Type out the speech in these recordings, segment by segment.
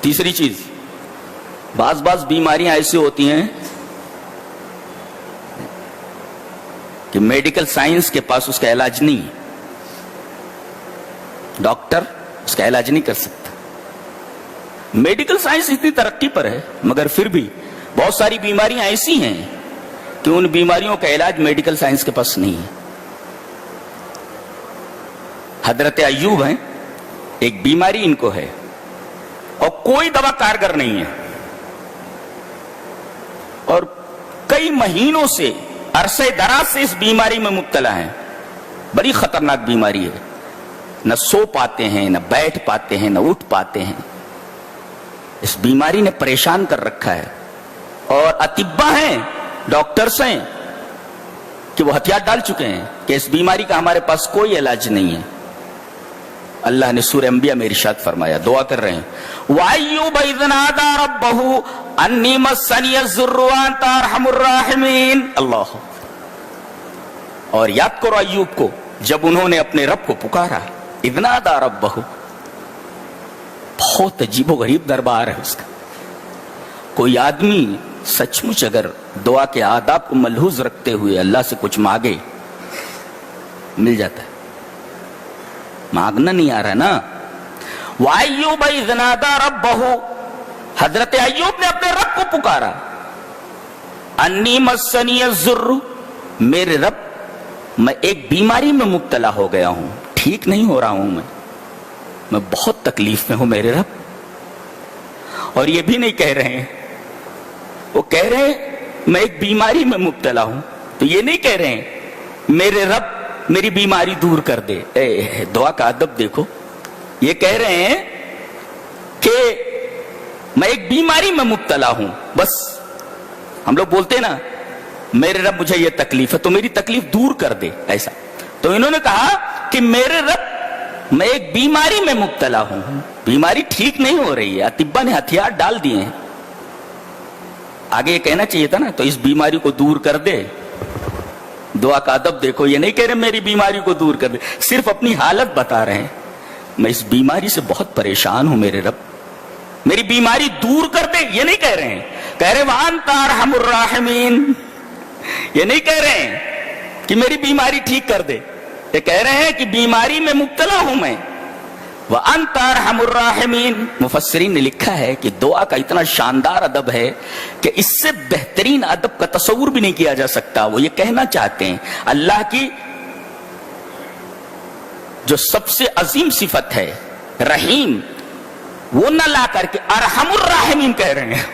तीसरी चीज, बाज बीमारियां ऐसी होती हैं कि मेडिकल साइंस के पास उसका इलाज नहीं है, डॉक्टर उसका इलाज नहीं कर सकता। मेडिकल साइंस इतनी तरक्की पर है, मगर फिर भी बहुत सारी बीमारियां ऐसी हैं कि उन बीमारियों का इलाज मेडिकल साइंस के पास नहीं है। हजरत अय्यूब हैं, एक बीमारी इनको है और कोई दवा कारगर नहीं है, और कई महीनों से, अरसे दराज से इस बीमारी में मुब्तला हैं। बड़ी खतरनाक बीमारी है, न सो पाते हैं, न बैठ पाते हैं, न उठ पाते हैं। इस बीमारी ने परेशान कर रखा है, और अतिब्बा हैं, डॉक्टर्स हैं कि वो हथियार डाल चुके हैं कि इस बीमारी का हमारे पास कोई इलाज नहीं है। अल्लाह ने सूरह अंबिया में इरशाद फरमाया, दुआ कर रहे हैं, वअय्यूब इज़ नादा रब्बहु अन्नी मस्सनी अज़्ज़ुर्रु व अंत अरहमुर राहिमीन। अल्लाह। और याद करो अय्यूब को, जब उन्होंने अपने रब को पुकारा, इज़ नादा रब्बहु। बहुत अजीबोगरीब दरबार है उसका। कोई आदमी सचमुच अगर दुआ के आदाब को मलहूज रखते हुए अल्लाह से कुछ मांगे, मिल जाता है। मांगना नहीं आ रहा ना। वअय्यूब इज़ नादा रब्बहु, हजरत अय्यूब ने अपने रब को पुकारा, अन्नी मस्सनी अज़्ज़ुर्रु, मेरे रब मैं एक बीमारी में मुब्तला हो गया हूं, ठीक नहीं हो रहा हूं मैं बहुत तकलीफ में हूं मेरे रब। और ये भी नहीं कह रहे हैं, वो कह रहे हैं मैं एक बीमारी में मुब्तला हूं, तो ये नहीं कह रहे हैं मेरे रब मेरी बीमारी दूर कर दे। दुआ का अदब देखो, ये कह रहे हैं कि मैं एक बीमारी में मुब्तला हूं, बस हम लोग बोलते हैं ना, मेरे रब मुझे ये तकलीफ है तो मेरी तकलीफ दूर कर दे, ऐसा। तो इन्होंने कहा कि मेरे रब मैं एक बीमारी में मुब्तला हूं, बीमारी ठीक नहीं हो रही है, अतिब्बा ने हथियार डाल दिए हैं। आगे ये कहना चाहिए था ना, तो इस बीमारी को दूर कर दे। दुआ का अदब देखो, ये नहीं कह रहे मेरी बीमारी को दूर कर दे, सिर्फ अपनी हालत बता रहे हैं, मैं इस बीमारी से बहुत परेशान हूं मेरे रब, मेरी बीमारी दूर कर दे। ये नहीं कह रहे हैं, कह रहे व अंत अरहमुर राहिमीन। ये नहीं कह रहे हैं कि मेरी बीमारी ठीक कर दे, ये कह रहे हैं कि बीमारी में मुब्तला हूं मैं, व अंत अरहमुर राहिमीन। मुफस्सिरीन ने लिखा है कि दुआ का इतना शानदार अदब है कि इससे बेहतरीन अदब का तस्वुर भी नहीं किया जा सकता। वो ये कहना चाहते हैं अल्लाह की जो सबसे अजीम सिफत है रहीम, वो न ला करके अरहमुर राहिमीन कह रहे हैं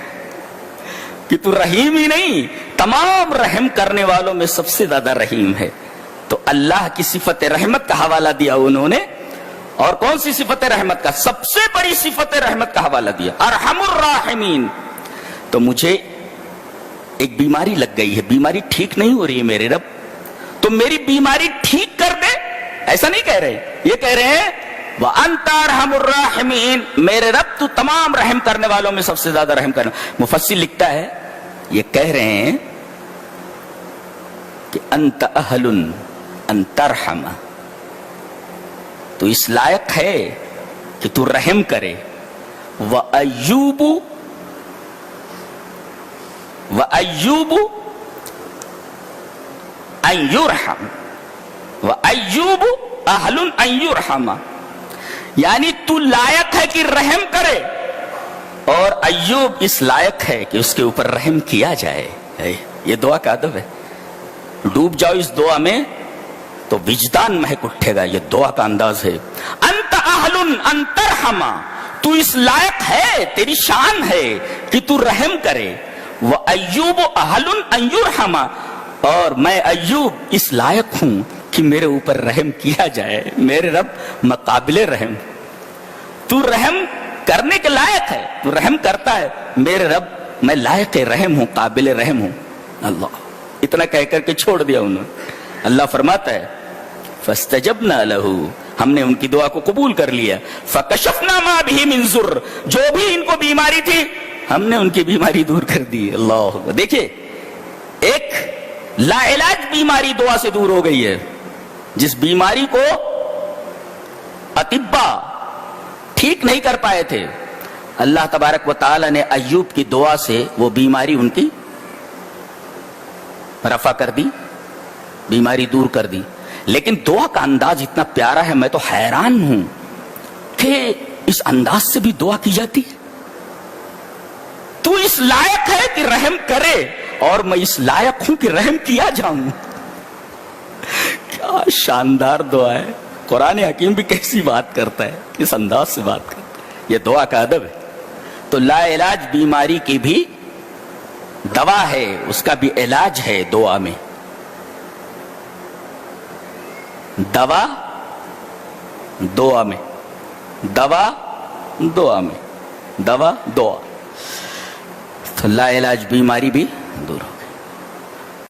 कि तू रहीम ही नहीं, तमाम रहम करने वालों में सबसे ज्यादा रहीम है। तो अल्लाह की सिफत रहमत का हवाला दिया उन्होंने, और कौन सी सिफत रहमत का? सबसे बड़ी सिफत रहमत का हवाला दिया, अरहमुर राहिमीन। तो मुझे एक बीमारी लग गई है, बीमारी ठीक नहीं हो रही है मेरे रब, तो मेरी बीमारी ठीक कर दे। ऐसा नहीं कह रहे, ये कह रहे हैं व अंत अरहमुर राहिमीन, मेरे रब तू तमाम रहम करने वालों में सबसे ज्यादा रहम करने। मुफस्सिर लिखता है, ये कह रहे हैं कि अंत अहलुन अन तरहम, तो इस लायक है कि तू रहम करे। व अय्यूबु अन युरहम, व अय्यूबु अहलुन अन युरहम, यानी तू लायक है कि रहम करे, और अय्यूब इस लायक है कि उसके ऊपर रहम किया जाए। ये दुआ का अदब है। डूब जाओ इस दुआ में तो विजदान महक उठेगा, ये दुआ का अंदाज है। अंत अहलुन अन तरहमा, तू इस लायक है, तेरी शान है कि तू रहम करे। वो अय्यूब अहलुन अन युरहमा, और मैं अय्यूब इस लायक हूं कि मेरे ऊपर रहम किया जाए। मेरे रब मकाबिले रहम, तू रहम करने के लायक है, तू रहम करता है। मेरे रब मैं लायक रहम हूं, काबिल रहम हूं। अल्लाह, इतना कह करके छोड़ दिया उन्होंने। अल्लाह फरमाता है फस्तजबना लहू, हमने उनकी दुआ को कबूल कर लिया। फकशफना मा बिही मिन जुर्र, जो भी इनको बीमारी थी हमने उनकी बीमारी दूर कर दी। अल्लाह, देखिए एक लाइलाज बीमारी दुआ से दूर हो गई है। जिस बीमारी को अतिब्बा ठीक नहीं कर पाए थे, اللہ تبارک و تعالی نے ایوب کی دعا سے وہ بیماری ان کی رفع کر دی، بیماری دور کر دی. لیکن دعا کا انداز اتنا پیارا ہے، میں تو حیران ہوں کہ اس انداز سے بھی دعا کی جاتی ہے. تو اس لائق ہے کہ رحم کرے اور میں اس لائق ہوں کہ رحم کیا جاؤں. کیا شاندار دعا ہے. قرآن حکیم بھی کیسی بات کرتا ہے، کس انداز سے بات کرتا ہے. یہ دعا کا ادب ہے. تو لا علاج بیماری کی بھی دوا ہے، اس کا بھی علاج ہے دعا میں. دوا دعا میں، دوا دعا میں، دوا دعا. تو لا علاج بیماری بھی دور ہو.